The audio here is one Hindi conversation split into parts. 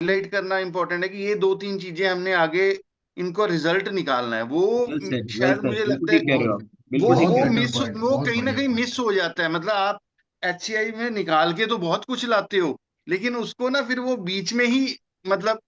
हाईलाइट करना इंपॉर्टेंट है कि ये दो तीन चीजें हमने आगे इनको रिजल्ट निकालना है। वो वेल शायद सेड, मुझे बिल्कुल लगता है ठीक कह रहे हो आप, वो बिल्कुल ठीक वो कह रहे हो। बेटर मिस पॉइंट, वो बहुत कहीं ना बढ़िया कहीं पॉइंट। मिस हो जाता है। मतलब आप एचसीआई में निकाल के तो बहुत कुछ लाते हो, लेकिन उसको ना फिर वो बीच में ही मतलब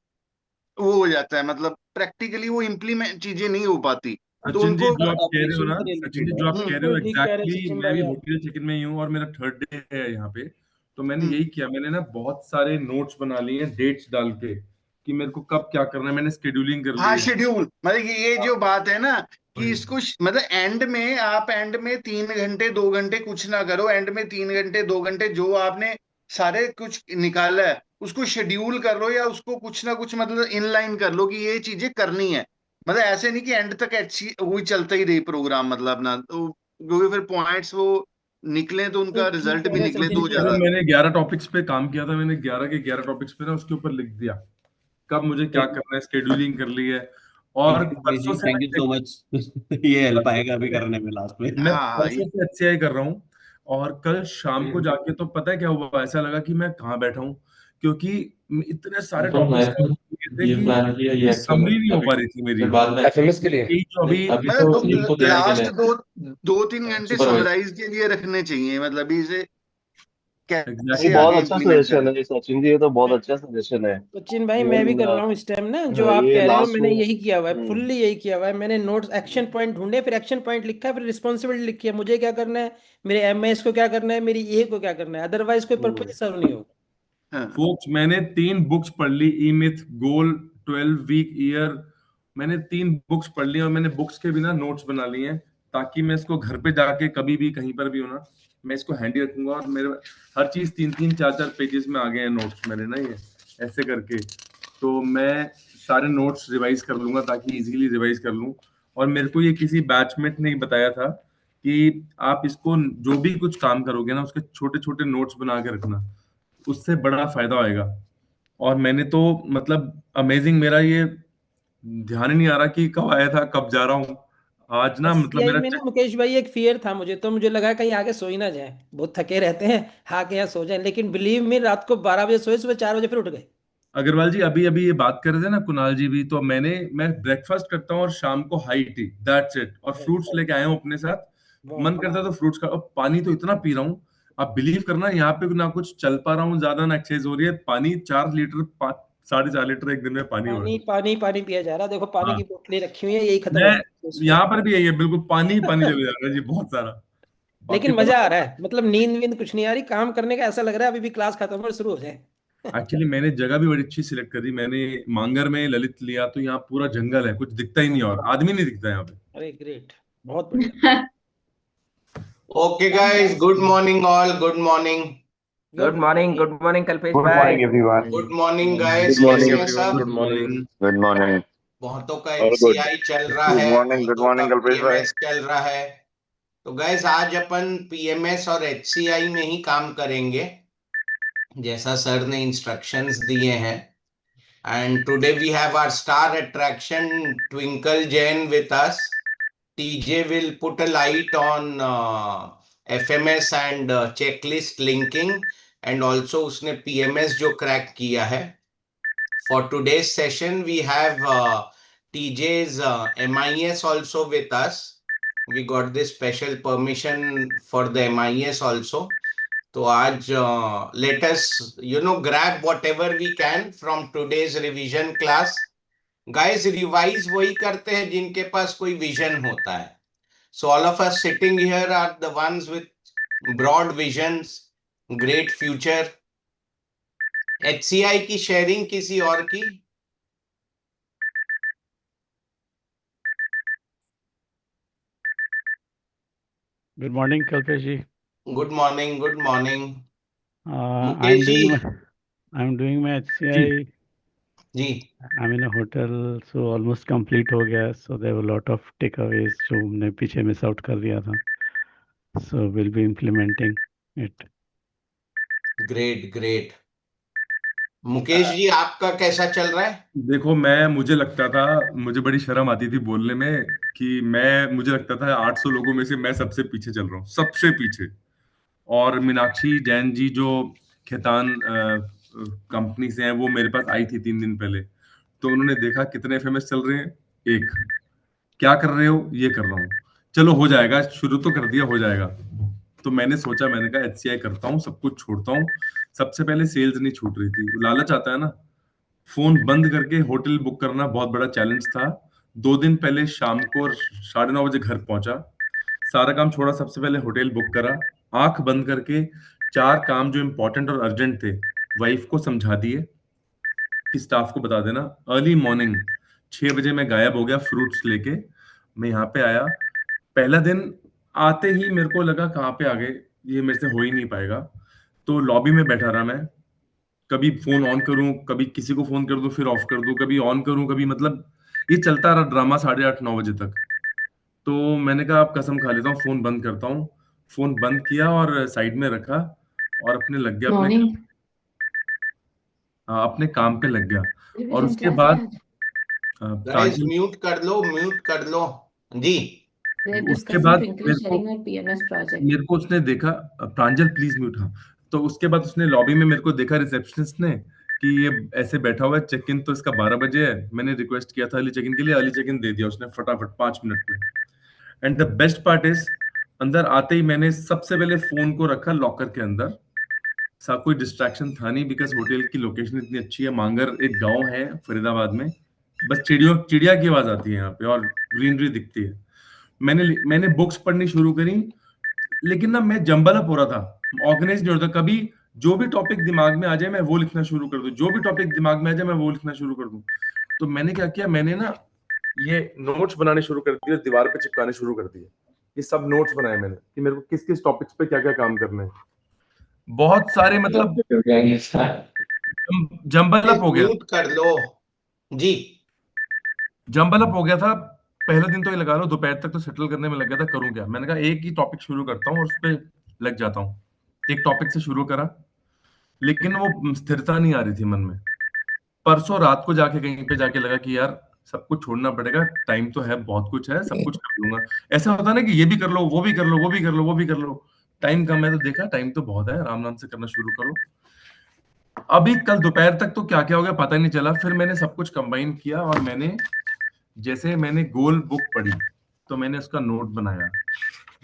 वो हो जाता है, मतलब प्रैक्टिकली वो इम्प्लीमेंट चीजें नहीं हो पाती। तो सचिन जी उनको जो आप कह रहे हो ऑपरेशन ना, से सचिन रिलेटेड जी है, जो आप कह रहे हो बिल्कुल ठीक कह रहे हैं एग्जैक्टली, सचिन मैं भी भाई आप। होटल चेक इन में ही हूँ और मेरा थर्ड डे है यहाँ पे। तो मैंने हम्म, यही किया, मैंने ना बहुत सारे नोट्स बना लिए हैं डेट्स डाल के कि मेरे को कब क्या करना है, मैंने स्केड्यूलिंग कर ली हाँ है। शेड्यूल, मतलब कि ये हाँ, जो बात है ना कि वही। इसको मतलब एंड में आप एंड में 3 घंटे 2 घंटे कुछ ना करो, एंड में 3 घंटे 2 घंटे जो आपने सारे कुछ निकाला है उसको शेड्यूल कर लो, या उसको कुछ ना कुछ मतलब इनलाइन कर लो कि ये चीजें करनी है। मतलब ऐसे नहीं कि एंड तक अच्छी वही चलता ही रही प्रोग्राम, मतलब अपना तो, क्योंकि फिर पॉइंट्स वो निकले तो उनका ठीक रिजल्ट कह भी रहे हैं निकले सचिन तो जी अरे ज्यादा। मैंने 11 टॉपिक्स पे काम किया था, मैंने 11 के 11 टॉपिक्स पे ना उसके ऊपर लिख दिया कब मुझे क्या करना है, स्केड्यूलिंग कर ली है। और भाई परसों जी से थैंक यू मैं सो मच। ये हेल्प परसों आएगा अभी से करने में लास्ट में। मैं हाँ परसों से एचसीआई कर रहा हूँ। और कल शाम को जाके तो पता है क्या हुआ, ऐसा लगा कि मैं कहाँ बैठा हूँ, क्योंकि इतने सारे तो टॉपिक्स मैंने थे ये कि प्लान किया, ये कोई एक्चुअल समरी नहीं हो अभी पा रही थी मेरी। फिर बाद में एफएमएस के लिए। यही जो नहीं, अभी अभी तो मतलब इनको देने के लास्ट लिए दो 2 3 घंटे सुपरवाइज। समराइज के लिए रखने चाहिए, मतलब इसे नहीं, कैसे एग्जैक्टली। बहुत आगे अच्छा इम्प्लीमेंट सजेशन करना। है सचिन जी, ये तो बहुत अच्छा सजेशन है। सचिन भाई मैं भी इवन कर रहा हूँ इस टाइम ना, जो आप ये कह रहे हो लास्ट मैंने में। यही किया हुआ है, फुल्ली यही किया हुआ है। मैंने नोट्स एक्शन पॉइंट ढूंढे, फिर एक्शन पॉइंट लिखा है, फिर रिस्पॉन्सिबिलिटी लिखी है, मुझे क्या करना है, मेरे एमएस को क्या करना है, मेरी ए को क्या करना है, अदरवाइज कोई पर्पज सर्व नहीं होगा। हाँ फोक्स, मैंने 3 बुक्स पढ़ ली, ई मिथ, गोल, 12 वीक ईयर। मैंने 3 बुक्स पढ़ ली और मैंने बुक्स के बिना नोट्स बना लिए हैं, ताकि मैं इसको घर पे जाके कभी भी कहीं पर भी हो ना, मैं इसको हैंडी रखूंगा। और मेरे हर चीज 3 3 4 4 पेजेस में आ गए हैं नोट्स मेरे ना, ये ऐसे करके। तो मैं सारे नोट्स रिवाइज कर लूंगा ताकि इजीली रिवाइज कर लूं। और मेरे को ये किसी बैचमेट ने बताया था कि आप इसको जो भी कुछ काम करोगे ना, उसके छोटे छोटे नोट्स बना के रखना, उससे बड़ा फायदा होएगा। और मैंने तो मतलब अमेजिंग, मेरा ये ध्यान ही नहीं आ रहा कि कब आया था कब जा रहा हूँ। आज ना मतलब एससीआई मेरा में ना मुकेश भाई एक फियर था मुझे, तो मुझे लगा कहीं आगे सो ही ना जाए, बहुत थके रहते हैं, हाँ के यहाँ सो जाए, लेकिन बिलीव मी रात को 12 बजे सोए, सुबह 4 बजे फिर उठ गए। अग्रवाल जी अभी अभी ये बात कर रहे थे ना, कुणाल जी भी, तो मैं ब्रेकफास्ट करता हूँ और शाम को हाई टी, दैट्स इट, और फ्रूट्स लेके आया हूँ अपने साथ। बहुत मन करता बढ़िया। है तो फ्रूट्स का, और पानी तो इतना पी रहा हूँ। आप बिलीव करना, यहाँ पे ना कुछ चल पा रहा हूँ ज्यादा, ना एक्सरसाइज हो रही है, पानी 4 लीटर, 5 4.5 लीटर एक दिन में पानी हो रहा पानी पानी पानी पिया जा रहा है, देखो है। पानी हाँ, की बोतलें रखी हुई है, यही खत्म मैं हो गई उसमें। यहाँ पर भी यही है, बिल्कुल पानी ही पानी चले जा रहा है जी, बहुत सारा। बाकी लेकिन मजा आ बताओ। रहा है, मतलब नींद वींद कुछ नहीं आ रही, काम करने का ऐसा लग रहा है अभी भी क्लास खत्म और शुरू हो जाए। एक्चुअली मैंने जगह भी बड़ी अच्छी सिलेक्ट करी, मैंने मांगर में ललित लिया, तो यहाँ पूरा जंगल है, कुछ दिखता ही नहीं और आदमी नहीं दिखता यहाँ पे। अरे ग्रेट, बहुत बढ़िया। Okay, guys. Good morning, all. Good morning. Good morning. Good morning Kalpesh good भाई। Morning everyone. Good morning, good guys. Morning कैसे हैं एवरीवन, सब? Good morning. Good morning. बहुतों का ऑल गुड। एचसीआई चल रहा गुड है, मॉर्निंग, गुड बहुतों का मॉर्निंग कल्पेश भाई। पीएमएस चल रहा है। तो गाइस आज अपन पीएमएस और एचसीआई में ही काम करेंगे, जैसा सर ने इंस्ट्रक्शंस दिए हैं। And today we have our star attraction Twinkle Jain with us. TJ will put a light on FMS and checklist linking, and also उसने PMS जो क्रैक किया है. For today's session we have TJ's MIS also with us. We got this special permission for the MIS also. तो आज let us grab whatever we can from today's revision class. Guys, revise वही करते हैं जिनके पास कोई विजन होता है. So all of us sitting here are the ones with broad visions, great future. HCI की शेयरिंग किसी और की? Good morning, Kalpesh ji. Good morning, good morning. I'm Mukesh ji. doing my जी, HCI. जी. I'm in a hotel, so almost complete हो गया. So there were a lot of takeaways जो हमने पीछे miss out कर दिया था. So we'll be implementing it. Great great. Mukesh ji आपका कैसा चल रहा है? देखो मुझे लगता था, मुझे बड़ी शर्म आती थी बोलने में कि मुझे लगता था 800 लोगों में से मैं सबसे पीछे चल रहा हूँ, सबसे पीछे। और मीनाक्षी जैन जी जो खैतान कंपनी से हैं, वो मेरे पास आई थी 3 दिन पहले। तो उन्होंने देखा कितने एफएमएस चल रहे हैं, एक क्या कर रहे हो, ये कर रहा हूँ, चलो हो जाएगा, शुरू तो कर दिया, हो जाएगा। तो मैंने सोचा, मैंने कहा HCI करता हूँ, सब कुछ छोड़ता हूँ। सबसे पहले सेल्स नहीं छूट रही थी, लालच आता है ना। फोन बंद करके होटल बुक करना बहुत बड़ा चैलेंज था। 2 दिन पहले शाम को 9:30 बजे घर पहुंचा, सारा काम छोड़ा, सबसे पहले होटल बुक करा, आंख बंद करके 4 काम जो इंपॉर्टेंट और अर्जेंट थे वाइफ को समझा दिए कि स्टाफ को बता देना। अर्ली मॉर्निंग 6 बजे मैं गायब हो गया फ्रूट्स लेके। मैं यहाँ पे आया, पहला दिन आते ही मेरे को लगा कहाँ पे आ गए, ये मेरे से हो ही नहीं पाएगा। तो लॉबी में बैठा रहा मैं, कभी फोन ऑन करूं, कभी किसी को फोन कर दूं, फिर ऑफ कर दूं, कभी ऑन करूं, कभी, मतलब ये चलता रहा ड्रामा 8:30-9 बजे तक। तो मैंने कहा अब कसम खा लेता हूँ, फोन बंद करता हूँ। फोन बंद किया और साइड में रखा और अपने लग गया, अपने काम पे लग गया। और उसके बाद गाइस म्यूट कर लो जी। उसके बाद मेरे को उसने देखा, प्रांजल प्लीज म्यूट। हाँ, तो उसके बाद उसने लॉबी में मेरे को देखा, रिसेप्शनिस्ट ने, कि ये ऐसे बैठा हुआ है, चेक इन तो इसका 12 बजे है। मैंने रिक्वेस्ट किया था अर्ली चेक इन के लिए, अर्ली चेक इन दे दिया उसने फटाफट 5 मिनट में। And the best part is, अंदर आते ही मैंने सबसे पहले फोन को रखा लॉकर के अंदर। सब कोई डिस्ट्रैक्शन था नहीं, बिकॉज होटल की लोकेशन इतनी अच्छी है। मांगर एक गांव है फरीदाबाद में, बस चिड़िया की आवाज आती है यहाँ पे और ग्रीनरी दिखती है। मैंने बुक्स पढ़नी शुरू करी, लेकिन ना मैं जंबल अप हो रहा था, ऑर्गेनाइज नहीं होता। कभी जो भी टॉपिक दिमाग में आ जाए मैं वो लिखना शुरू कर दूं, जो भी टॉपिक दिमाग में आ जाए मैं वो लिखना शुरू कर दूं। तो मैंने क्या किया, मैंने ना ये नोट्स बनाने शुरू कर दिए, दीवार पे चिपकाने शुरू कर दिए। ये सब नोट्स बनाए मैंने कि मेरे को किस किस टॉपिक्स पे क्या क्या काम करना है। बहुत सारे, मतलब जंबल अप हो गया, म्यूट कर लो जी। जंबल अप हो गया था। पहले दिन तो ये लगा लो, दोपहर तक तो सेटल करने में लग गया था, करूं क्या। मैंने कहा एक ही टॉपिक शुरू करता हूँ और उस पर लग जाता हूँ। एक टॉपिक से शुरू करा, लेकिन वो स्थिरता नहीं आ रही थी मन में। परसों रात को जाके कहीं पे जाके लगा कि यार सब कुछ छोड़ना पड़ेगा, टाइम तो है, बहुत कुछ है, सब कुछ कर लूंगा। ऐसा होता ना कि ये भी कर लो, वो भी कर लो, वो भी कर लो, वो भी कर लो, टाइम कम है। तो देखा टाइम तो बहुत है, आराम से करना शुरू करो। अभी कल दोपहर तक तो क्या क्या हो गया पता ही नहीं चला। फिर मैंने सब कुछ कंबाइन किया और मैंने गोल बुक पढ़ी, तो मैंने उसका नोट बनाया।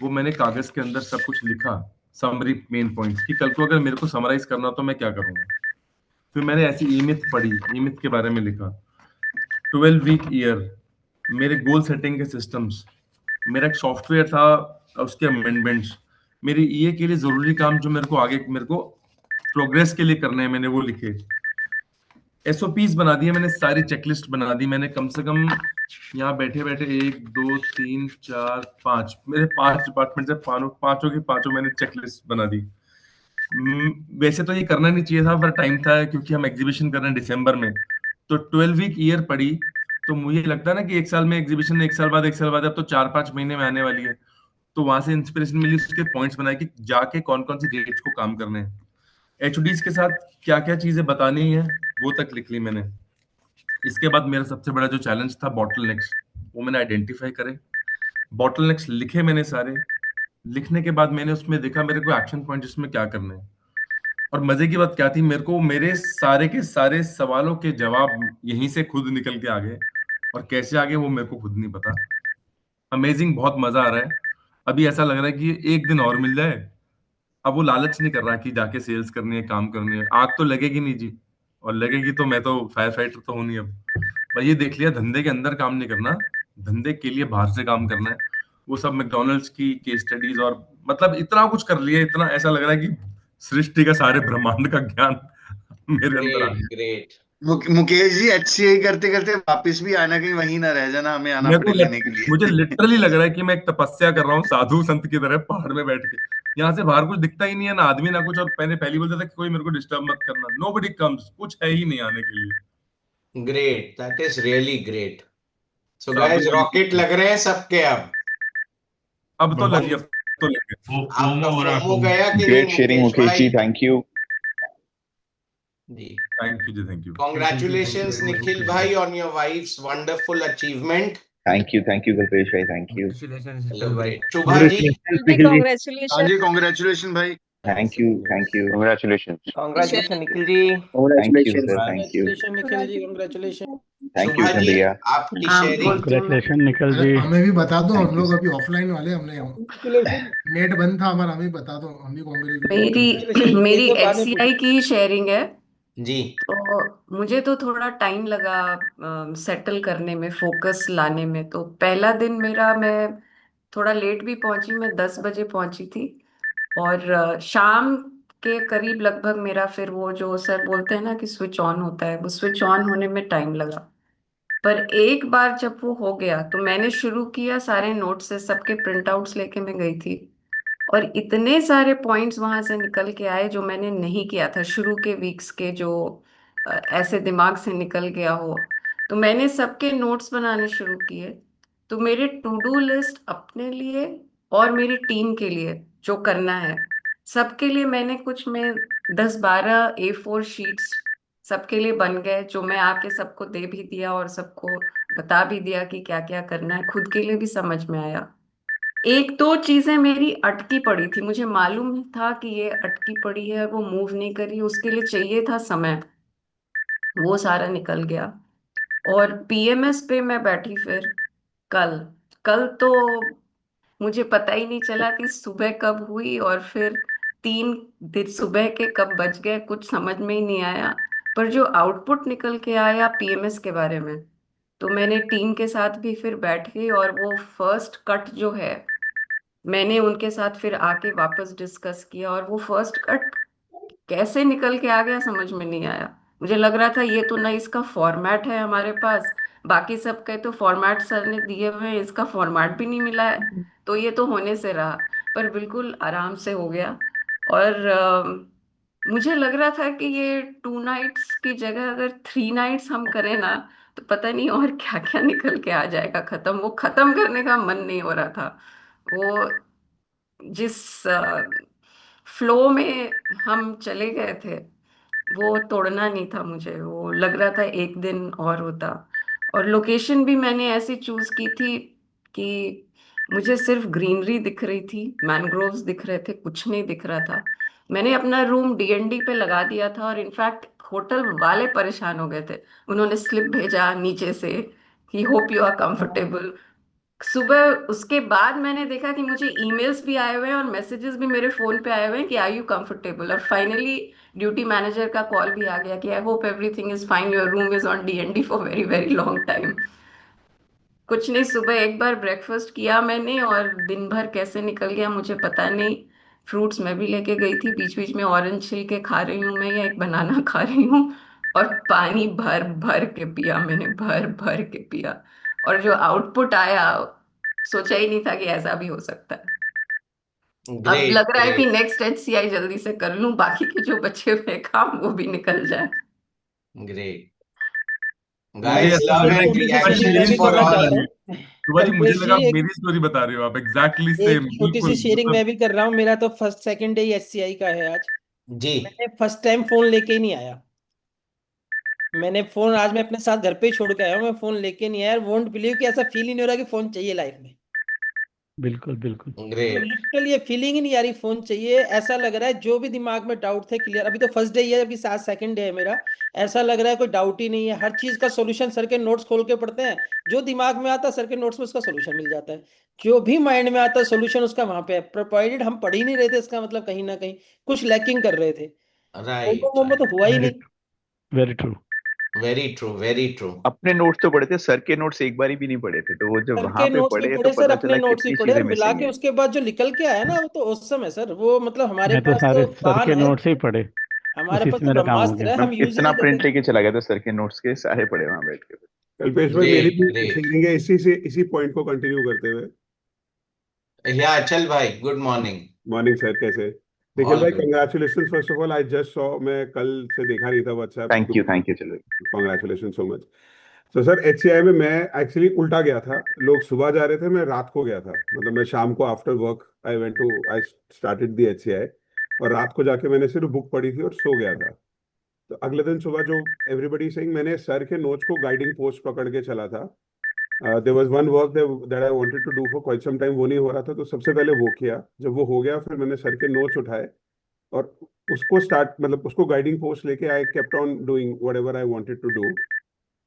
वो मैंने कागज के अंदर सब कुछ लिखा, समरी मेन पॉइंट्स, कि कल को अगर मेरे को समराइज करना तो मैं क्या करूंगा। फिर मैंने ऐसी ई-मिथ पढ़ी, ई-मिथ के बारे में लिखा। 12 वीक ईयर, मेरे गोल सेटिंग के सिस्टम्स, मेरा एक सॉफ्टवेयर था, उसके अमेंडमेंट्स, मेरे ईए के लिए जरूरी काम जो मेरे को आगे मेरे को प्रोग्रेस के लिए करने हैं, मैंने वो लिखे। एसओपीज बना दिए मैंने, सारी चेकलिस्ट बना दी मैंने। कम से कम यहाँ बैठे बैठे 1 2 3 4 5, मेरे 5 डिपार्टमेंट से पांचों की पांचों मैंने चेकलिस्ट बना दी। वैसे तो ये करना नहीं चाहिए था, पर टाइम था क्योंकि हम एग्जीबिशन कर रहे हैं दिसंबर में। तो 12 वीक ईयर पड़ी, तो मुझे लगता है ना कि 1 साल में एग्जीबिशन, 1 साल बाद अब तो 4-5 महीने में आने वाली है। तो वहां से इंस्पिरेशन मिली, उसके पॉइंट्स बनाए कि जाके कौन कौन सी डेट्स को काम करने हैं, एचओडीज के साथ क्या क्या चीजें बतानी है, वो तक लिख ली मैंने। इसके बाद मेरा सबसे बड़ा जो चैलेंज था बॉटलनेक्स, वो मैंने आइडेंटिफाई करे, बॉटलनेक्स लिखे मैंने सारे। लिखने के बाद मैंने उसमें देखा मेरे को एक्शन पॉइंट जिसमें क्या करना है। और मजे की बात क्या थी, मेरे को मेरे सारे के सारे सवालों के जवाब यहीं से खुद निकल के आ गए, और कैसे आ गए वो मेरे को खुद नहीं पता। अमेजिंग, बहुत मजा आ रहा है। अभी ऐसा लग रहा है कि एक दिन और मिल जाए। अब वो लालच नहीं कर रहा कि जाके सेल्स करनी है, काम करनी है। आग तो लगेगी नहीं जी, और लगेगी तो मैं तो फायर फाइटर तो हूं नहीं। अब भाई ये देख लिया, धंधे के अंदर काम नहीं करना, धंधे के लिए बाहर से काम करना है। वो सब मैकडॉनल्ड्स की केस स्टडीज, और मतलब इतना कुछ कर लिया, इतना ऐसा लग रहा है कि सृष्टि का सारे ब्रह्मांड का ज्ञान मेरे अंदर आ गया। ग्रेट। मुकेश जी, HCI करते करते वापस भी आना, कहीं वहीं ना रह जाना, हमें आना पड़े लेने के लिए। मुझे लिटरली लग रहा है कि मैं एक तपस्या कर रहा हूँ साधु संत की तरह पहाड़ में बैठ के। यहाँ से बाहर कुछ दिखता ही नहीं है, ना आदमी ना कुछ। और मैंने पहली बोलता था कि कोई मेरे को डिस्टर्ब मत करना, नोबडी कम्स, कुछ है ही नहीं आने के लिए। Great, that is really great. So guys, rocket लग रहे हैं सबके अब तो लगी, अब तो लग गया। आपका फोमो गया कि ग्रेट नहीं sharing Mukesh ji, thank you ji. Thank you ji, thank you. Congratulations Nikhil bhai on your wife's wonderful achievement. Thank you Kalpesh भाई, thank you. Hello, great. Shubha ji, हाँ जी, कांग्रेचुलेशन भाई। Thank you. Congratulations. Congratulations, Nikhil ji. Thank you, sir. Thank you. Congratulations Nikhil ji, congratulations. Thank you, Shubha ji, Chandriya. आपकी हाँ, शेयरिंग। बोलती हूँ मैं। Congratulations, निखिल अरे जी. हमें भी बता दो, Thank हम you, लोग sir. अभी ऑफलाइन वाले, हमने नेट बंद था हमारा, हमें बता दो, हम भी मेरी मेरी ये तो बाद में HCI की शेयरिंग है। जी। तो मुझे तो थोड़ा टाइम लगा सेटल करने में, फोकस लाने में। तो पहला दिन मेरा, मैं थोड़ा लेट भी पहुंची, मैं 10 बजे पहुंची थी। और शाम के करीब लगभग मेरा फिर वो जो सर बोलते हैं ना कि स्विच ऑन होता है, वो स्विच ऑन होने में टाइम लगा। पर एक बार जब वो हो गया तो मैंने शुरू किया, सारे नोट्स से सबके प्रिंट आउट्स लेके मैं गई थी। और इतने सारे पॉइंट्स वहां से निकल के आए जो मैंने नहीं किया था शुरू के वीक्स के, जो ऐसे दिमाग से निकल गया हो। तो मैंने सबके नोट्स बनाने शुरू किए। तो मेरे टू डू लिस्ट अपने लिए और मेरी टीम के लिए जो करना है, सबके लिए मैंने कुछ में 10-12 A4 शीट्स सबके लिए बन गए, जो मैं आके सबको दे भी दिया और सबको बता भी दिया कि क्या क्या करना है। खुद के लिए भी समझ में आया। एक दो चीजें मेरी अटकी पड़ी थी, मुझे मालूम था कि ये अटकी पड़ी है, वो मूव नहीं करी, उसके लिए चाहिए था समय, वो सारा निकल गया। और PMS पे मैं बैठी फिर कल कल तो मुझे पता ही नहीं चला कि सुबह कब हुई और फिर 3 दिन सुबह के कब बज गए, कुछ समझ में ही नहीं आया। पर जो आउटपुट निकल के आया PMS के बारे में, तो मैंने टीम के साथ भी फिर बैठ गई और वो फर्स्ट कट जो है, मैंने उनके साथ फिर आके वापस डिस्कस किया। और वो फर्स्ट कट कैसे निकल के आ गया समझ में नहीं आया। मुझे लग रहा था ये तो ना इसका फॉर्मेट है हमारे पास, बाकी सब के तो फॉर्मेट सर ने दिए हुए हैं, इसका फॉर्मेट भी नहीं मिला है, तो ये तो होने से रहा। पर बिल्कुल आराम से हो गया। और मुझे लग रहा था कि ये 2 नाइट्स की जगह अगर 3 नाइट्स हम करें ना, तो पता नहीं और क्या क्या निकल के आ जाएगा खत्म। वो खत्म करने का मन नहीं हो रहा था। वो जिस फ्लो में हम चले गए थे, वो तोड़ना नहीं था मुझे। वो लग रहा था एक दिन और होता। और लोकेशन भी मैंने ऐसी चूज की थी कि मुझे सिर्फ ग्रीनरी दिख रही थी, मैनग्रोव्स दिख रहे थे, कुछ नहीं दिख रहा था। मैंने अपना रूम DND पे लगा दिया था और इनफैक्ट होटल वाले परेशान हो गए थे। उन्होंने स्लिप भेजा नीचे से कि होप यू आर कंफर्टेबल। सुबह उसके बाद मैंने देखा कि मुझे ईमेल्स भी आए हुए हैं और मैसेजेस भी मेरे फोन पे आए हुए हैं कि आर यू कंफर्टेबल। और फाइनली ड्यूटी मैनेजर का कॉल भी आ गया कि I hope everything is fine, your room is on DND for very very long time. कुछ नहीं, सुबह एक बार ब्रेकफास्ट किया मैंने और दिन भर कैसे निकल गया मुझे पता नहीं। फ्रूट्स मैं भी लेके गई थी, बीच बीच में ऑरेंज छिल के खा रही हूँ मैं, या एक बनाना खा रही हूँ। और पानी भर भर के पिया मैंने, भर भर के पिया। और जो आउटपुट आया, सोचा ही नहीं था कि ऐसा भी हो सकता है। अब ग्रेट लग रहा है कि ग्रेट नेक्स्ट HCI जल्दी से कर लूं, बाकी के जो बचे हुए काम वो भी निकल जाए। ग्रेट। मुझे गाइस, ऐसा लव लग रहा है एंड कि छोटी सी शेयरिंग मैं रिएक्शंस भी फॉर करना ऑल। चाहता हूँ। सुबह जी, मुझे कल्पेश लगा जी, आप मेरी स्टोरी बता रहे हो, आप एग्जैक्टली एक सेम, छोटी सी बिल्कुल शेयरिंग मतलब। मैं भी कर रहा हूँ। मेरा तो फर्स्ट सेकंड डे HCI का है आज। जी। मैंने फर्स्ट टाइम फोन लेके ही नहीं आया। मैंने फोन आज मैं अपने साथ घर पे ही छोड़ के आया हूँ, मैं फोन लेके नहीं आया। वोंट बिलीव कि ऐसा फील ही नहीं हो रहा कि फोन चाहिए लाइफ में। बिल्कुल बिल्कुल. ग्रेट। लिटरली ये फीलिंग ही नहीं आ रही फोन चाहिए। ऐसा लग रहा है जो भी दिमाग में डाउट थे क्लियर। अभी तो फर्स्ट डे ही है, अभी साथ सेकंड डे है मेरा। ऐसा लग रहा है कोई डाउट ही नहीं है। हर चीज का सॉल्यूशन सर के नोट्स खोल के पढ़ते हैं, जो दिमाग में आता है सर के नोट्स में उसका सॉल्यूशन मिल जाता है। जो भी माइंड में आता है सॉल्यूशन उसका वहां पे है। प्रोवाइडेड हम पढ़ ही नहीं रहे थे, इसका मतलब कहीं ना कहीं कुछ लैकिंग कर रहे थे। राइट मोमो तो हुआ ही वेरी नहीं। Very true. Very true very true. अपने नोट्स तो पढ़े थे, सर के नोट्स एक बारी भी नहीं पढ़े थे, तो वो जब सर वहां के पे नोट्स नहीं पढ़े पढ़े तो सर, पता अपने चला नोट्स ही कितनी पढ़े चीजें और मिला मिसिंग के है। उसके बाद जो निकल के आया ना वो तो औसम है सर। वो मतलब हमारे मैं तो पास सारे तो सर बाल के है, नोट्स ही पढ़े, हमारे उसी पास से तो मेरा काम हो ब्रह्मास्त्र गया. है, मैं हम यूज ही इतना नहीं प्रिंट करते। लेके चला गया था, सर के नोट्स के सारे पढ़े वहां बैठ के। कल्पेश भाई, मेरी ग्रेट भी ग्रेट। शेयरिंग है इसी पॉइंट को कंटिन्यू करते हुए। या चल भाई, गुड मॉर्निंग। मॉर्निंग सर, कैसे? निखिल ऑल भाई, good. Congratulation first of all. I just saw, मैं कल से देखा नहीं था व्हाट्सएप। थैंक यू चलो। Congratulation so much. तो सर, HCI में मैं एक्चुअली उल्टा गया था। लोग सुबह जा रहे थे, मैं रात को गया था। मतलब मैं शाम को after work I started the HCI, और रात को जाके मैंने सिर्फ बुक पढ़ी थी और सो गया था। तो अगले दिन सुबह जो एवरीबडी सेइंग, मैंने सर के नोट्स को गाइडिंग पोस्ट पकड़ के चला था। There was one work that I wanted to do for quite some time, वो नहीं हो रहा था, तो सबसे पहले वो किया। जब वो हो गया फिर मैंने सर के नोट्स उठाए, और उसको स्टार्ट मतलब उसको गाइडिंग पोस्ट लेके I kept on doing whatever I wanted to do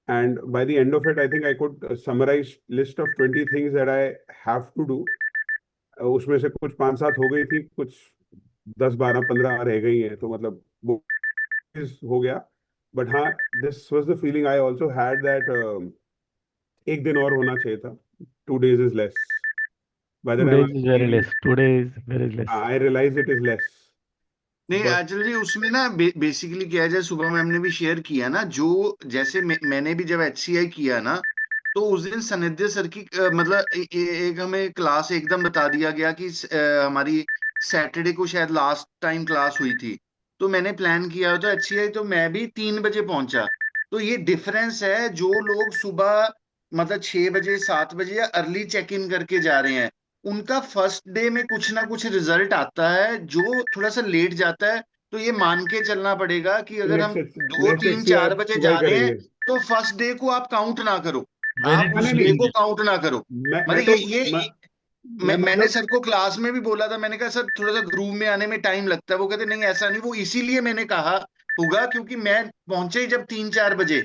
and by the end of it I think I could summarise list of 20 things that I have to do. उसमें से कुछ 5-7 हो गई थी, कुछ 10-12-15 रह गई हैं, तो मतलब वो हो गया। बट हाँ, this was the feeling I also had that एक दिन और होना चाहिए था। 2 days is less. By the 2 time days is very less. 2 days very less. I realize it is less. नहीं But आंचल जी, उसमें ना बेसिकली क्या है, जैसे सुबह मैम ने भी शेयर किया ना, जो जैसे मैंने भी जब HCI किया ना, तो उस दिन सनिध्य सर की मतलब एक हमें क्लास एकदम बता दिया गया कि हमारी सैटरडे को शायद लास्ट टाइम क्लास हुई थी, तो मैंने प्लान किया था HCI, तो मैं भी 3 बजे पहुंचा। तो ये डिफरेंस है, जो लोग सुबह मतलब 6 बजे 7 बजे या अर्ली चेक इन करके जा रहे हैं, उनका फर्स्ट डे में कुछ ना कुछ रिजल्ट आता है। जो थोड़ा सा लेट जाता है, तो ये मान के चलना पड़ेगा कि अगर हम 2, 3, 4 बजे जा रहे हैं, तो फर्स्ट डे को आप काउंट ना करो, आप उस डे को काउंट ना करो। मतलब मैंने सर को क्लास में भी बोला था, मैंने कहा सर थोड़ा सा ग्रूव में आने में टाइम लगता है। वो कहते नहीं ऐसा नहीं, वो इसीलिए मैंने कहा होगा क्योंकि मैं पहुंचे ही जब 3-4 बजे,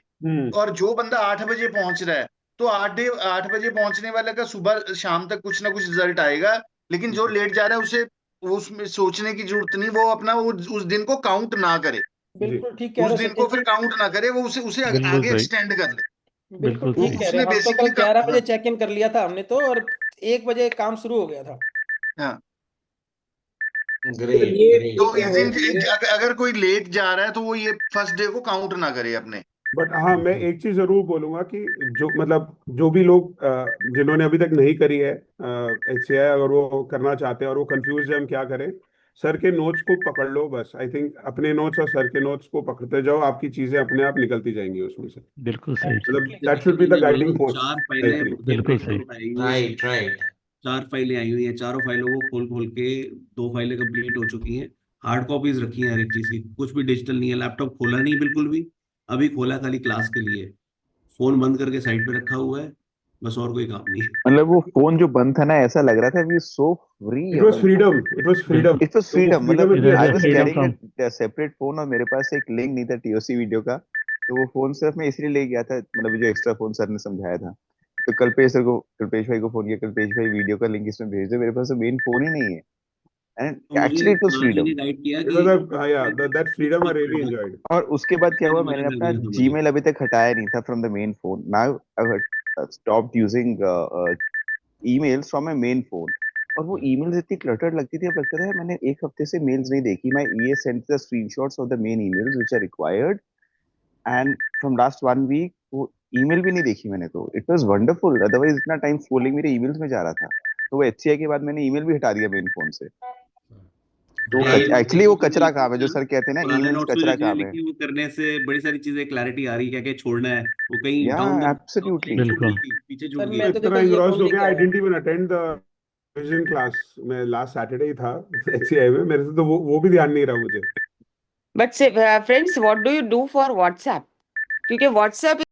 और जो बंदा 8 बजे पहुंच रहा है, तो 8 बजे पहुंचने वाले का सुबह शाम तक कुछ ना कुछ रिजल्ट आएगा। लेकिन जो लेट जा रहा है उसे उसमें सोचने की जरूरत नहीं, वो अपना वो उस दिन को काउंट ना करे, बिल्कुल ठीक कह रहे उस हो दिन को फिर काउंट ना करे, वो उसे आगे एक्सटेंड कर ले। बिल्कुल ठीक कह रहे हो। हम तो कल 11 बजे चेक इन कर लिया था हमने तो, और 1 बजे काम शुरू हो गया था। हाँ ग्रेट। तो इस दिन अगर कोई लेट जा रहा है, तो वो ये फर्स्ट डे को काउंट ना करे अपने। बट हाँ, मैं एक चीज जरूर बोलूंगा कि जो मतलब जो भी लोग जिन्होंने अभी तक नहीं करी है HCI, अगर वो करना चाहते हैं और वो कंफ्यूज है हम क्या करें, सर के नोट्स को पकड़ लो बस। आई थिंक अपने नोट्स और सर के नोट्स को पकड़ते जाओ, आपकी चीजें अपने आप निकलती जाएंगी उसमें से। बिल्कुल सही। मतलब that should be the guiding force. 4 फाइलें बिल्कुल सही। राइट 4 फाइलें आई हुई हैं, चारों फाइलों को खोल के 2 फाइलें कंप्लीट हो चुकी हैं। हार्ड कॉपीज रखी हैं हर एक चीज की, कुछ भी डिजिटल नहीं है। लैपटॉप खोला नहीं बिल्कुल भी, अभी खोला खाली क्लास के लिए। फोन बंद करके साइड पे रखा हुआ है, बस और कोई काम नहीं। मतलब वो फोन जो बंद था ना, ऐसा लग रहा था we so free. It was freedom, it was freedom, it was freedom. मतलब I was freedom carrying a separate phone, और मेरे पास एक लिंक नहीं था TOC वीडियो का, तो वो फोन सिर्फ मैं इसलिए ले गया था, मतलब जो एक्स्ट्रा फोन सर ने समझाया था। तो कल्पेश भाई को फोन किया, कल्पेश भाई वीडियो का लिंक इसमें भेज दो, मेरे पास तो मेन फोन ही नहीं है। And actually it was freedom. ने गाइड किया इट कि वाज या that freedom I really enjoyed. और उसके बाद क्या हुआ, मैंने अपना Gmail अभी तक हटाया नहीं था from the main phone. Now I have stopped using emails from my main phone. और वो ईमेल्स इतनी क्लटर्ड लगती थी, अब लगता है मैंने एक हफ्ते से मेल्स नहीं देखी। मैं ये send the screenshots of the main emails which are required, and from last 1 week वो ईमेल भी नहीं देखी मैंने। तो इट वाज वंडरफुल, अदरवाइज इतना टाइम स्क्रोलिंग मेरे ईमेल्स में जा रहा था। तो वो HCI के बाद मैंने ईमेल भी हटा दिया मेन फोन से। तो एक्चुअली वो कचरा काम है, जो सर कहते हैं ना ईमेल्स कचरा काम है। वो करने से बड़ी सारी चीजें क्लैरिटी आ रही है, क्या क्या छोड़ना है, वो कहीं या एब्सोल्युटली पीछे छूट गया। इतना एंग्रॉस्ड हो गया, I didn't even attend the vision class. मैं लास्ट सैटरडे ही था HCI में, मेरे से तो वो भी ध्यान नहीं रहा मुझे। But say, friends, what do you do for WhatsApp? क्योंकि WhatsApp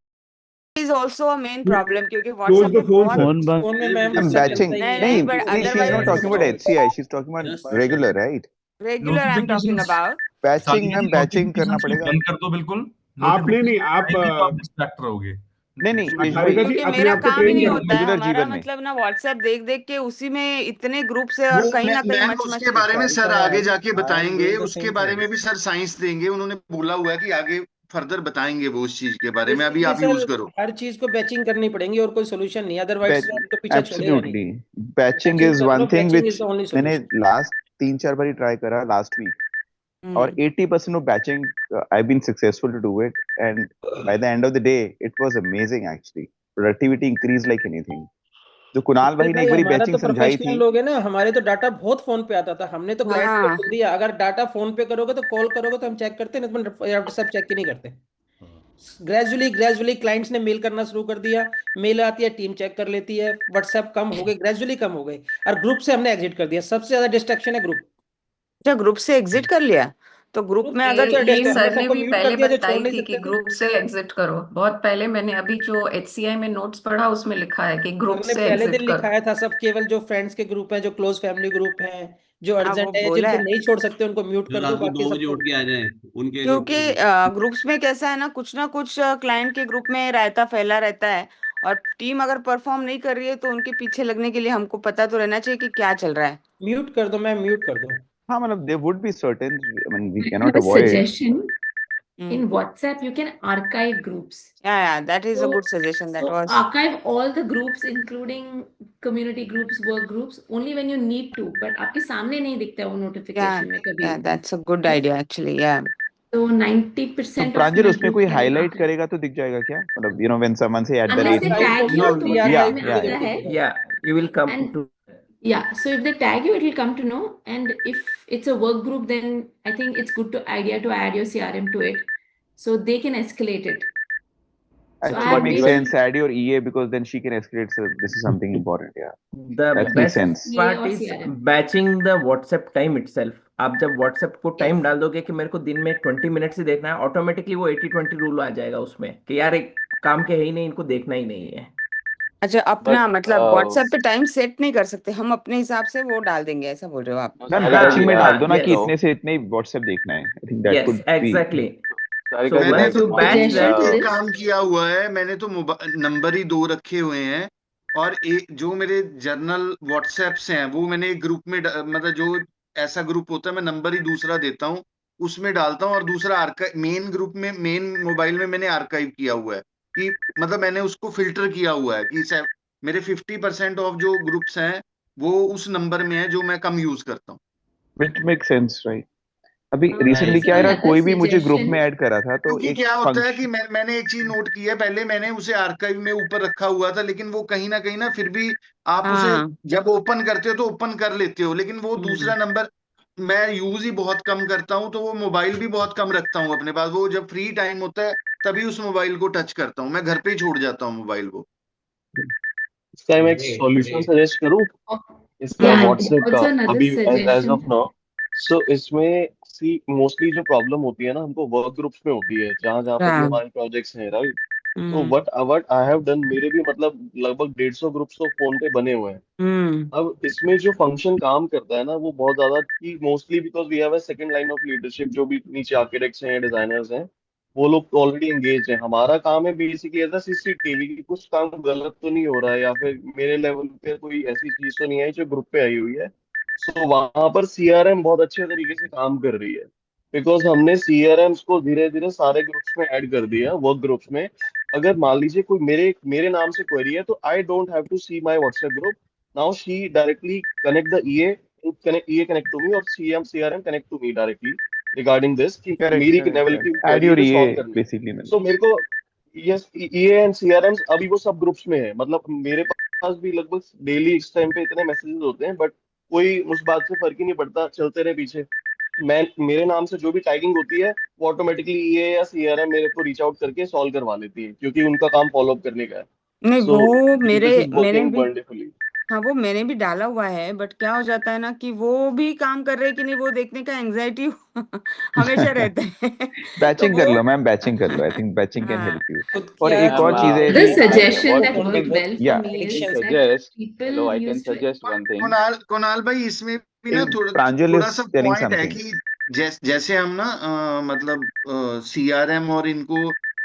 is also a main problem, क्योंकि WhatsApp पे फोन में मैम बैचिंग नहीं, she is not talking about HCI, she is talking about regular, right? Regular I am talking about. Batching में बैचिंग करना पड़ेगा। बंद कर दो बिल्कुल। आपने नहीं, आप डिस्ट्रैक्ट रहोगे। नहीं क्योंकि मेरा काम ही नहीं होता है, हमारा मतलब ना WhatsApp देख देख के उसी में इतने ग्रुप्स है, और कहीं ना कहीं मच उसके बारे में सर आगे जाके बताएंगे, उसके बारे में भी सर साइंस देंगे। उन्होंने बोला हुआ है कि आगे फर्दर बताएंगे वो उस चीज के बारे में, अभी आप यूज करो। हर चीज को बैचिंग करनी पड़ेगी और कोई सोल्यूशन नहीं, अदरवाइज तो पीछे छोड़ेगा नहीं। Absolutely batching is one thing which मैंने लास्ट 3-4 बार ट्राई करा लास्ट वीक, और 80% of batching I've been successful to do it, and by the end of the day it was amazing actually. Productivity increased like anything. जो कुणाल भाई ने एक बारी बैचिंग समझाई थी। लोग हैं ना, हमारे तो डाटा बहुत फोन पे आता था, हमने तो क्लाइंट को बोल दिया अगर डाटा फोन पे करोगे तो कॉल करोगे तो हम चेक करते, नहीं तो व्हाट्सएप चेक ही नहीं करते। ग्रेजुअली क्लाइंट्स ने मेल करना शुरू कर दिया, मेल आती है टीम चेक कर लेती है, व्हाट्सएप कम हो गए, ग्रेजुअली कम हो गए, और ग्रुप से हमने एग्जिट कर दिया। सबसे ज्यादा डिस्ट्रैक्शन है ग्रुप। ग्रुप से एग्जिट कर लिया, तो ग्रुप में अगर ये सर ने भी पहले जो छोड़ बताई नहीं थी कि सकते थे। ग्रुप से एग्जिट करो, बहुत पहले मैंने अभी जो HCI में नोट्स पढ़ा उसमें लिखा है कि ग्रुप हमने से पहले एग्जिट दिन करो। लिखाया था सब केवल जो फ्रेंड्स के ग्रुप हैं, जो क्लोज फैमिली ग्रुप हैं, जो हाँ, अर्जेंट वो है, बोला जिनको है। नहीं छोड़ सकते उनको म्यूट जो कर दो, रात को बाकी 2 बजे सबको उठ के आ जाए उनके क्योंकि ग्रुप ग्रुप्स में कैसा है ना कुछ क्लाइंट के ग्रुप में रायता फैला रहता है, और टीम अगर परफॉर्म नहीं कर रही है तो उनके पीछे लगने के लिए हमको पता तो रहना चाहिए कि क्या चल रहा है। म्यूट कर दो, मैं म्यूट कर दो। हाँ मतलब there would be certain, I mean we I cannot have a avoid. suggestion. In WhatsApp, you can archive groups. Yeah, that is a So, good suggestion. That so was archive all the groups, including community groups, work groups, only when you need to. But आपके सामने नहीं दिखता है वो notification में कभी। yeah, that's a good idea actually. Yeah. So तो 90% of प्रांजल my उसमें group कोई can हाईलाइट archive. करेगा तो दिख जाएगा क्या, मतलब when someone say at the Unless rate. they tag you, तो वो Yeah, tag में yeah, आता yeah. है। Yeah, you will come And to. yeah, so if they tag you, it will come to know. And if it's a work group, then I think it's good idea to add your CRM to it, so they can escalate it. So I Actually have makes maybe sense. Add your EA because then she can escalate. So this is something important. Yeah, The that makes best sense. part EA or is CRM. batching the WhatsApp time itself. आप जब WhatsApp को टाइम डाल दोगे कि मेरे को दिन में 20 मिनट से देखना है, ऑटोमेटिकली वो 80-20 रूल आ जाएगा उसमें कि यार एक काम के है ही नहीं, इनको देखना ही नहीं है। अच्छा, अपना मतलब व्हाट्सएप पे टाइम सेट नहीं कर सकते हम, अपने हिसाब से वो डाल देंगे, ऐसा बोल रहे हो आप? मैम बैचिंग में डाल दो ना कि yes. इतने से इतने व्हाट्सएप देखना है। I think that Yes, could be. exactly. So मैंने once तो you batch मैंने that, एक काम किया हुआ है, मैंने तो नंबर ही 2 रखे हुए हैं, और एक जो मेरे जर्नल व्हाट्सएप्स हैं वो मैंने एक ग्रुप में मतलब जो ऐसा ग्रुप होता है मैं नंबर ही दूसरा देता हूँ, उसमें डालता हूँ, और दूसरा आर्काइव मेन ग्रुप में, मेन मोबाइल में मैंने आर्काइव किया हुआ है कि मतलब मैंने उसको फिल्टर किया हुआ है कि मेरे 50% ऑफ जो ग्रुप्स हैं वो उस नंबर में है जो मैं कम यूज करता हूँ। Which makes sense, right? अभी It's रिसेंटली a क्या है ना, another कोई भी मुझे ग्रुप suggestion. में ऐड करा था तो क्योंकि एक क्या होता है कि फंक्शन मैंने एक चीज नोट की है, पहले मैंने उसे आर्काइव में ऊपर रखा हुआ था, लेकिन वो कहीं ना फिर भी आप उसे हाँ। जब ओपन करते हो तो ओपन कर लेते हो, लेकिन वो दूसरा नंबर मैं यूज ही बहुत कम करता हूँ, तो वो मोबाइल भी बहुत कम रखता हूँ अपने पास, वो जब फ्री टाइम होता है तभी उस मोबाइल को टच करता हूँ, मैं घर पे ही छोड़ जाता हूँ मोबाइल को। इसका मैं एक सॉल्यूशन सजेस्ट करूं इसका Yeah, व्हाट्सएप का also another अभी as suggestion. Of now. So इसमें सी मोस्टली जो प्रॉब्लम होती है ना हमको वर्क ग्रुप्स में होती है, जहाँ जहाँ पे भी हाँ। हमारे प्रोजेक्ट्स हैं, राइट? तो हम्म व्हाट आई हैव डन, मेरे भी मतलब लगभग 150 ग्रुप्स तो फोन पे बने हुए हैं। हम्म अब इसमें जो फंक्शन काम करता है ना वो बहुत ज्यादा कि mostly because we have a second line of leadership, जो भी नीचे आर्किटेक्ट्स हैं, डिजाइनर्स हैं, वो लोग ऑलरेडी एंगेज हैं। हमारा काम है बेसिकली एज अ सीसीटीवी कि कुछ काम गलत तो नहीं हो रहा है, या फिर मेरे लेवल पे कोई ऐसी चीज तो नहीं आई जो ग्रुप पे आई हुई है। सो वहां पर सीआरएम बहुत अच्छे तरीके से काम कर रही है, बिकॉज हमने सीआरएम्स को धीरे धीरे सारे ग्रुप्स में ऐड कर दिया, वर्क ग्रुप्स में। अगर मान लीजिए कोई मेरे मेरे नाम से क्वेरी है तो I don't have to see my WhatsApp group. Now she directly connect the EA connect to me, और CRM connect to me directly regarding this कि करेक्ट मेरी लेवल करेक्ट की ऐड क्वेरी योर को EA सॉल्व करनी है। बेसिकली मैंने। सो मेरे को यस EA एंड CRM अभी वो सब ग्रुप्स में है, मतलब मेरे पास भी लगभग डेली इस टाइम पे इतने मैसेजेस होते हैं, बट कोई उस बात से फर्क ही नहीं पड़ता, चलते रहे पीछे। मैं मेरे नाम से जो भी टैगिंग होती है वो ऑटोमेटिकली EA या CRM मेरे को रीच आउट करके सॉल्व करवा लेती है, क्योंकि उनका काम फॉलो अप करने का है। नहीं, सो वो दिस इज मैंने वर्किंग भी, वंडरफुली। हाँ वो मैंने भी डाला हुआ है, बट क्या हो जाता है ना कि वो भी काम कर रहे हैं कि नहीं वो देखने का एंजाइटी हमेशा रहता है। तो बैचिंग कर वो लो मैम, बैचिंग कर लो। आई थिंक बैचिंग कैन हाँ हेल्प यू। खुद और क्या एक और चीज है The कि suggestion what that I worked can well for या me is actually that suggest, people hello, I can used to suggest one thing. Kunal भाई इसमें भी ना प्रांजल थोड़ा इज सा टेलिंग पॉइंट है समथिंग। कि जैसे हम ना मतलब सीआरएम और इनको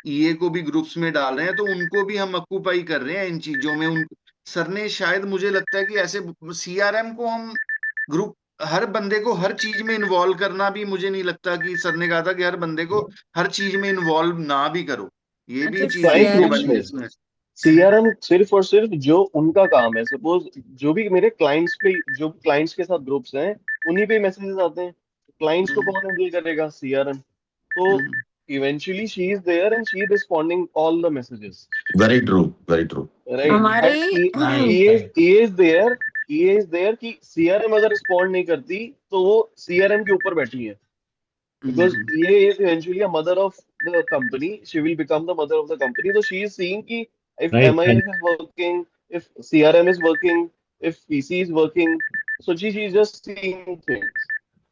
ईए को भी ग्रुप्स में डाल रहे हैं, तो उनको भी हम ऑक्यूपाई कर रहे हैं इन चीजों में। उन सर ने शायद, मुझे लगता है कि ऐसे सीआरएम को हम ग्रुप, हर बंदे को हर चीज में इन्वॉल्व करना भी, मुझे नहीं लगता कि सर ने कहा था कि हर बंदे को हर चीज में इन्वॉल्व ना भी करो, ये भी अच्छा चीज सारे देखने सीआरएम ग्रुप्स वाली में है इसमें। सीआरएम सिर्फ और सिर्फ जो उनका काम है, सपोज जो भी मेरे क्लाइंट्स पे, जो क्लाइंट्स के साथ ग्रुप्स हैं उन्हीं पे मैसेजेस आते हैं। क्लाइंट्स को कौन हैंडल करेगा? सीआरएम। तो eventually she is there and she is responding all the messages, Very true, very true. Right? हमारे ही इज देयर कि सीआरएम अगर रिस्पॉन्ड नहीं करती तो वो सीआरएम के ऊपर बैठी है, because EA is eventually a mother of the company. She will become the mother of the company. So she is seeing ki if Right, MIS is working, if CRM is working, if PC is working. So she is just seeing things.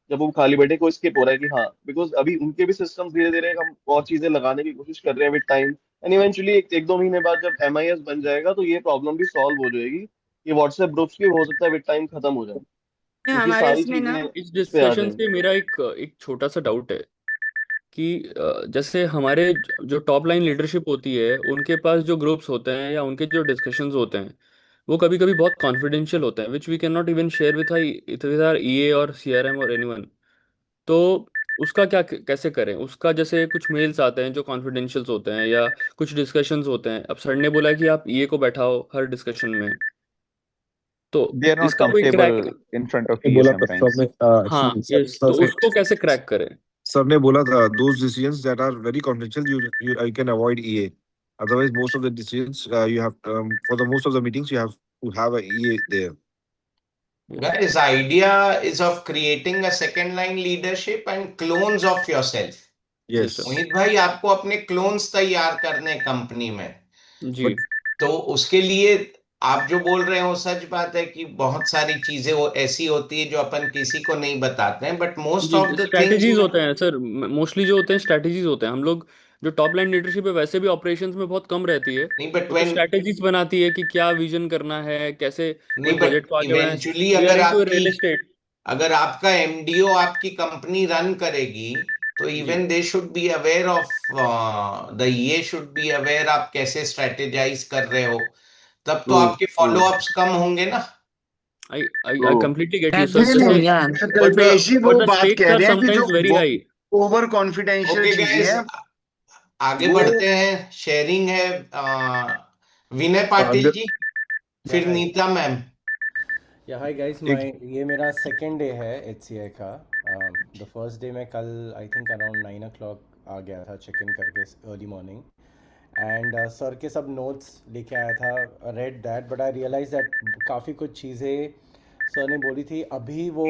जब वो खाली बैठे कोई स्किप हो रहा है कि हाँ, बिकॉज अभी उनके भी सिस्टम्स धीरे धीरे हम और चीजें लगाने की कोशिश कर रहे हैं विद टाइम, एंड इवेंचुअली एक दो महीने बाद जब MIS बन जाएगा तो ये प्रॉब्लम भी सॉल्व हो जाएगी। ये व्हाट्सएप ग्रुप्स भी हो सकता है विद टाइम खत्म हो जाए, क्योंकि हमारे सारी इसमें ना चीजें इस उस पे आ डिस्कशन जाएंगी। से मेरा एक छोटा सा डाउट है कि जैसे हमारे जो टॉप लाइन लीडरशिप होती है उनके पास जो ग्रुप्स होते हैं या उनके जो डिस्कशंस होते हैं वो कभी कभी बहुत कॉन्फिडेंशियल होते हैं which we can not even share with our EA और CRM और एनीवन। तो उसका क्या कैसे करें? उसका जैसे कुछ मेल्स आते हैं जो कॉन्फिडेंशियल्स होते हैं या कुछ डिस्कशंस होते हैं, अब सर ने बोला है कि आप EA को बैठाओ हर डिस्कशन में, तो They are not इसका कोई crack? comfortable in front of ने EA बोला था sometimes. सर ने हाँ actually यस, तो उसको कैसे क्रैक करें? सर ने बोला था those decisions that are very confidential you can avoid EA, otherwise most of the decisions you have for the most of the meetings you have to have a EA there. Guys, idea is of creating a second line leadership and clones of yourself. Yes. मोहित भाई, आपको अपने क्लोन्स तैयार करने कंपनी में, जी। तो उसके लिए आप जो बोल रहे हो सच बात है कि बहुत सारी चीजें वो ऐसी होती है जो अपन किसी को नहीं बताते हैं, but most of the strategies होते थिंग्स हैं सर, मोस्टली जो होते हैं स्ट्रैटेजीज होते हैं। हम लोग जो टॉप लाइन लीडरशिप है वैसे भी ऑपरेशंस में बहुत कम रहती है, नहीं, बट वो तो व्हेन स्ट्रैटेजीज बनाती है कि क्या विजन करना है, कैसे नहीं, कोई बजट बट को आगे बढ़ाना है। इवेंचुअली वी आर अगर इनटू आपकी रियल एस्टेट। अगर आपका MDO आपकी कंपनी रन करेगी तो even they should be aware of the EA should be aware आप कैसे स्ट्रेटेजाइज कर रहे हो, तब तो आपके फॉलो अप्स कम होंगे ना। I completely get you, sir. नहीं, Just कल्पेश जी वो but the बात stakes कह are रहे हैं कि sometimes very जो high. ओवर कॉन्फिडेंशियल ओके चीजें गाइस, हैं आगे वो बढ़ते हैं। शेयरिंग है विनय पाटिल जी, फिर hi. नीता मैम। या हाय गाइस, ये मेरा सेकेंड डे है HCI का। द फर्स्ट डे मैं कल आई थिंक अराउंड 9 o'clock आ गया था चेक इन करके अर्ली मॉर्निंग, एंड सर के सब नोट्स लेके आया था, read that, but I realise that काफ़ी कुछ चीज़ें सर ने बोली थी अभी वो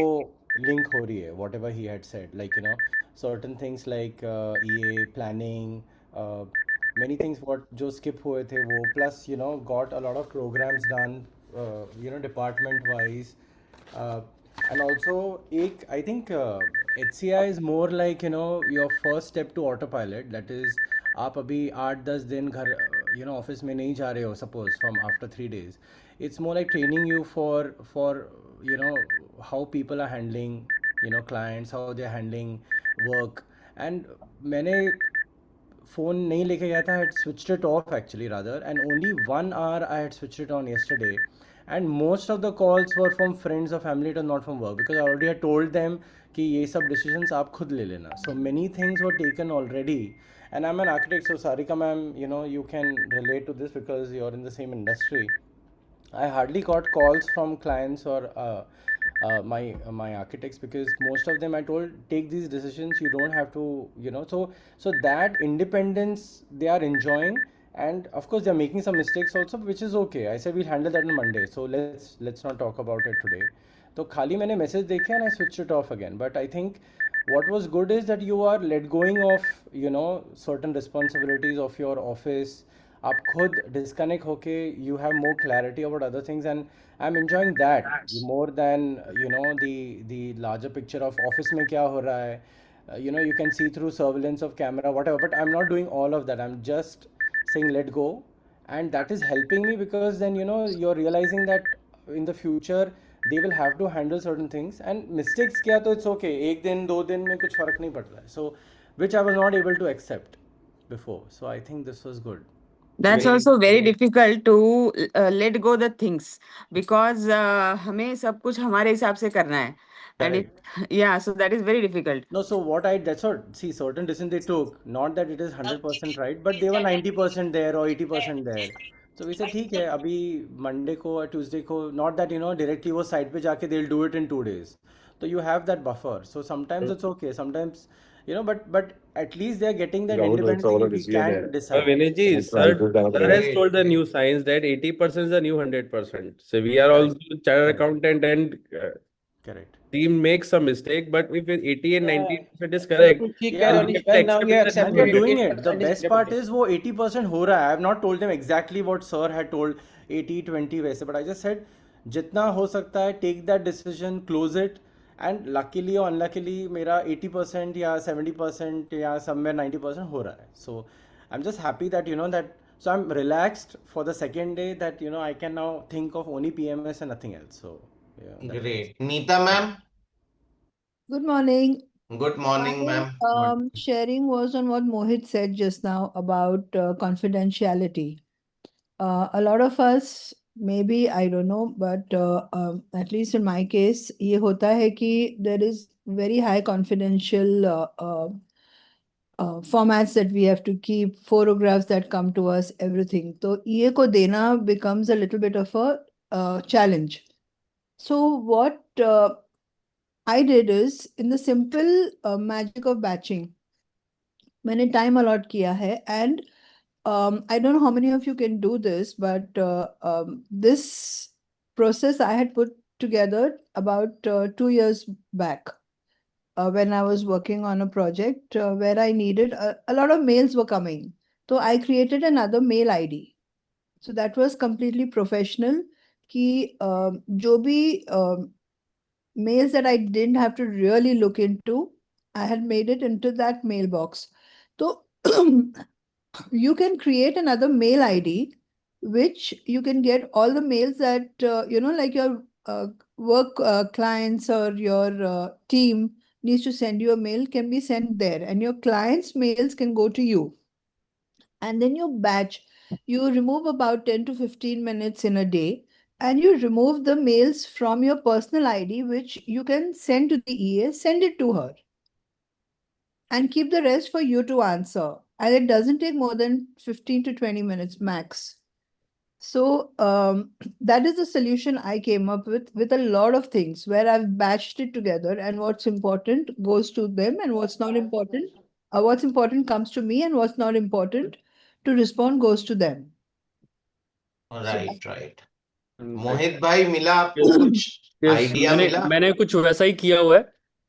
लिंक हो रही है, what ever he had said, like you know certain things like EA planning, many things what जो skip हुए थे वो, plus you know got a lot of programs done you know department wise, and also एक I think HCI is more like you know your first step to autopilot, that is आप अभी 8-10 दिन घर you know ऑफिस में नहीं जा रहे हो, suppose from after 3 days, it's more like training you for you know how people are handling you know clients, how they are handling work, and मैंने फ़ोन नहीं लेके गया था, I had switched it off actually rather, and only 1 hour I had switched it on yesterday, and most of the calls were from friends or family, it was not from work, because I already had told them कि ये सब decisions आप खुद ले लेना. So many things were taken already, and I'm an architect, so Sarika ma'am, you know you can relate to this because you're in the same industry. I hardly got calls from clients or my architects, because most of them I told take these decisions, you don't have to you know, so that independence they are enjoying, and of course they are making some mistakes also, which is okay. I said we'll handle that on Monday, so let's not talk about it today. तो खाली मैंने मैसेज देखे and I switched it off again, but I think what was good is that you are let going of you know certain responsibilities of your office, आप खुद डिस्कनेक्ट होके you have more clarity about other things, and I'm enjoying that more than you know the larger picture of office में क्या हो रहा है, you know you can see through surveillance of camera whatever, but I'm not doing all of that. I'm just saying let go, and that is helping me, because then you know you're realizing that in the future they will have to handle certain things, and mistakes किया तो it's okay, एक दिन 2 दिन में कुछ फर्क नहीं पड़ रहा है, so which I was not able to accept before, so I think this was good. That's also very difficult to let go the things, because हमें सब कुछ हमारे हिसाब से करना है, and it, yeah, so that is very difficult. No, so what that's what, see, certain decisions they took, not that it is 100% right, but they were 90% there or 80% there. So we said ठीक है, अभी Monday को or Tuesday को, not that you know directly वो site पे जाके they'll do it in 2 days. So you have that buffer. So sometimes it's okay, sometimes you know, but at least they are getting that independence thing, we can decide. Vinay ji, sir has told the new science that 80% is the new 100%. So we are also chartered accountant, and correct. Team makes some mistake, but if 80 and 90% is correct, and we're doing it. The best part is वो 80% हो रहा है. I have not told them exactly what sir had told 80-20 वैसे, but I just said जितना हो सकता है take that decision, close it, and luckily और अनलकीली मेरा 80% या 70% या समवेयर 90% हो रहा है. So I am just happy that you know that so I'm relaxed for the second day that you know I can now think of only PMS and nothing else. So yeah, Great. Neeta ma'am. Good morning. Good morning, My ma'am. sharing was on what Mohit said just now about confidentiality. A lot of us, maybe I don't know, but at least in my case, ये होता है कि there is very high confidential formats that we have to keep, photographs that come to us, everything. तो ये को देना becomes a little bit of a challenge. So what I did is, in the simple magic of batching, मैंने time allot किया है, and I don't know how many of you can do this, but this process I had put together about 2 years back. When I was working on a project where I needed a lot of mails were coming. So I created another mail ID. So that was completely professional. कि जो भी mails that I didn't have to really look into, I had made it into that mailbox. So you can create another mail ID, which you can get all the mails that, you know, like your work clients or your team needs to send you a mail, can be sent there, and your clients' mails can go to you. And then you batch, you remove about 10 to 15 minutes in a day, and you remove the mails from your personal ID, which you can send to the EA, send it to her, and keep the rest for you to answer. And it doesn't take more than 15 to 20 minutes max. So that is the solution I came up with a lot of things, where I've batched it together, and what's important goes to them, and what's not important, what's important comes to me, and what's not important to respond goes to them. Right, right. मोहित भाई मिला आपको कुछ आइडिया मिला? मैंने कुछ वैसा ही किया हुआ है.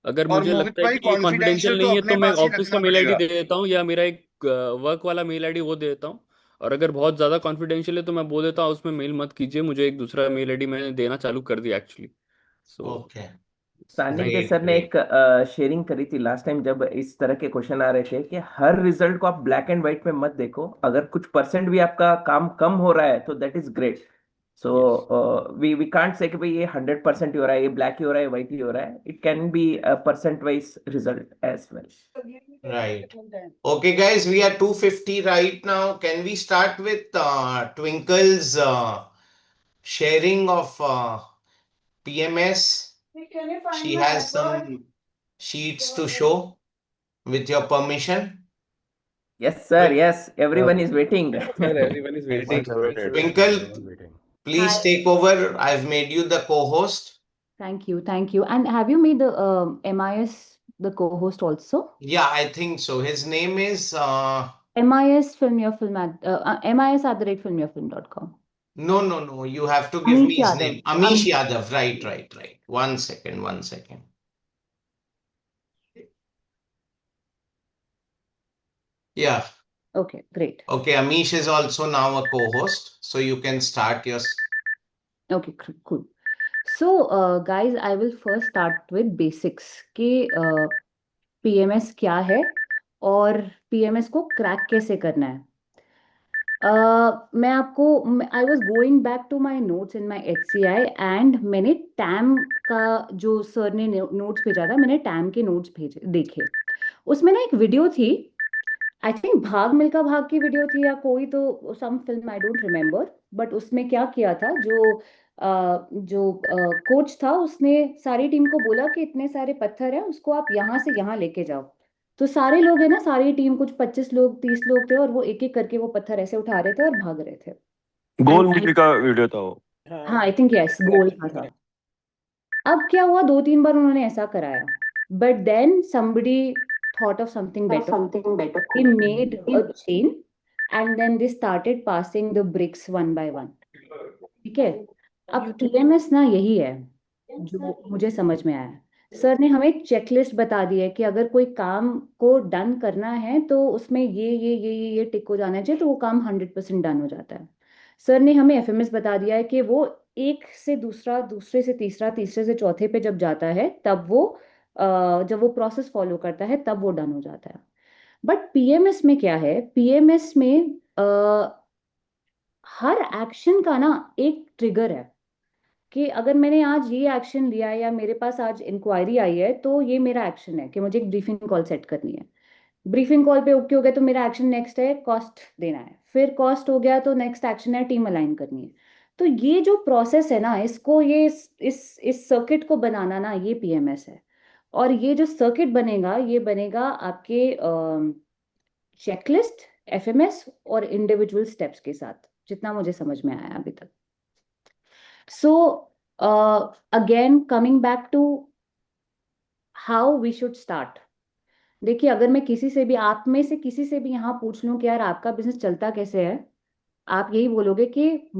अगर और मुझे मोहित लगता है भाई कि कॉन्फिडेंशियल confidential तो नहीं है अपने तो मैं पास ही ऑफिस का रखना मेल आईडी पड़ेगा। दे देता हूँ, या मेरा एक वर्क वाला मेल आईडी वो दे देता हूँ. और अगर बहुत ज्यादा कॉन्फिडेंशियल है तो मैं बोल देता हूँ उसमें मेल मत कीजिए, मुझे एक दूसरा मेल आईडी मैंने देना चालू कर दिया एक्चुअली. So okay. सानिध्य सर ने एक शेयरिंग करी थी लास्ट टाइम जब इस तरह के क्वेश्चन आ रहे थे कि हर रिजल्ट को आप ब्लैक एंड व्हाइट में मत देखो. अगर कुछ परसेंट भी आपका काम कम हो रहा है तो that is great. So we can't say कि भाई ये 100% ही हो रहा है, ये ब्लैक ही हो रहा है, व्हाइट ही हो रहा है. It can be a percent wise result as well. Right. Okay, guys, we are 250 right now. Can we start with Twinkle's sharing of PMS? She has some sheets to show, with your permission. Yes, sir. Yes, everyone is waiting. Sir, everyone is waiting. Twinkle, please take over. I've made you the co-host. Thank you, thank you. And have you made the MIS the co-host also? Yeah, I think so. His name is MIS filmyourfilm at MIS@filmyourfilm.com. No. You have to give me Amish his name. Yadav. Amish Yadav. Right. One second. Yeah. Okay, great. Okay, Amish is also now a co-host, so you can start your. Okay, cool. So, guys, I will first start with basics कि PMS क्या है और PMS को क्रैक कैसे करना है. मैं आपको I was going back to my notes in my HCI and मैंने टैम का जो सर ने नोट्स भेजा था, मैंने टैम के नोट्स देखे. उसमें ना एक वीडियो थी, आई थिंक भाग मिल्खा भाग की वीडियो थी या कोई तो some film, I don't remember. But उसमें क्या किया था, जो कोच था उसने सारी टीम को बोला कि इतने सारे पत्थर हैं, उसको आप यहाँ से यहाँ लेके जाओ. तो सारे लोग है ना, सारी टीम कुछ 25 लोग 30 लोग थे, और वो एक एक करके वो पत्थर ऐसे उठा रहे थे और भाग रहे थे. गोल मूवी का वीडियो था वो. हाँ, आई थिंक यस, गोल था. अब क्या हुआ, 2-3 बार उन्होंने ऐसा कराया, but then somebody thought of something better. They made a chain and then they started passing the bricks one by one. ठीक है. अब TMS ना यही है जो मुझे समझ में आया. सर ने हमें एक चेकलिस्ट बता दी है कि अगर कोई काम को डन करना है तो उसमें ये टिक हो जाना चाहिए, तो वो काम 100% डन हो जाता है. सर ने हमें FMS बता दिया है कि वो एक से दूसरा, दूसरे से तीसरा, तीसरे से चौथे पे जब जाता है तब वो जब वो प्रोसेस फॉलो करता है तब वो डन हो जाता है। बट पीएमएस में क्या है, पीएमएस में हर एक्शन का ना एक ट्रिगर है कि अगर मैंने आज ये एक्शन लिया है या मेरे पास आज इंक्वायरी आई है तो ये मेरा एक्शन है कि मुझे एक ब्रीफिंग कॉल सेट करनी है। ब्रीफिंग कॉल पे ओके हो गया तो मेरा एक्शन नेक्स्ट है कॉस्ट देना है, फिर कॉस्ट हो गया तो नेक्स्ट एक्शन है टीम अलाइन करनी है। तो ये जो प्रोसेस है ना, इसको ये इस सर्किट को बनाना ना, ये पीएमएस है। और ये जो सर्किट बनेगा ये बनेगा आपके चेकलिस्ट, एफएमएस और इंडिविजुअल स्टेप्स के साथ, जितना मुझे समझ में आया अभी तक। So again coming back to how we should start. देखिए, अगर मैं किसी से भी, आप में से किसी से भी यहाँ पूछ लूं कि यार आपका बिजनेस चलता कैसे है, आप यही बोलोगे कि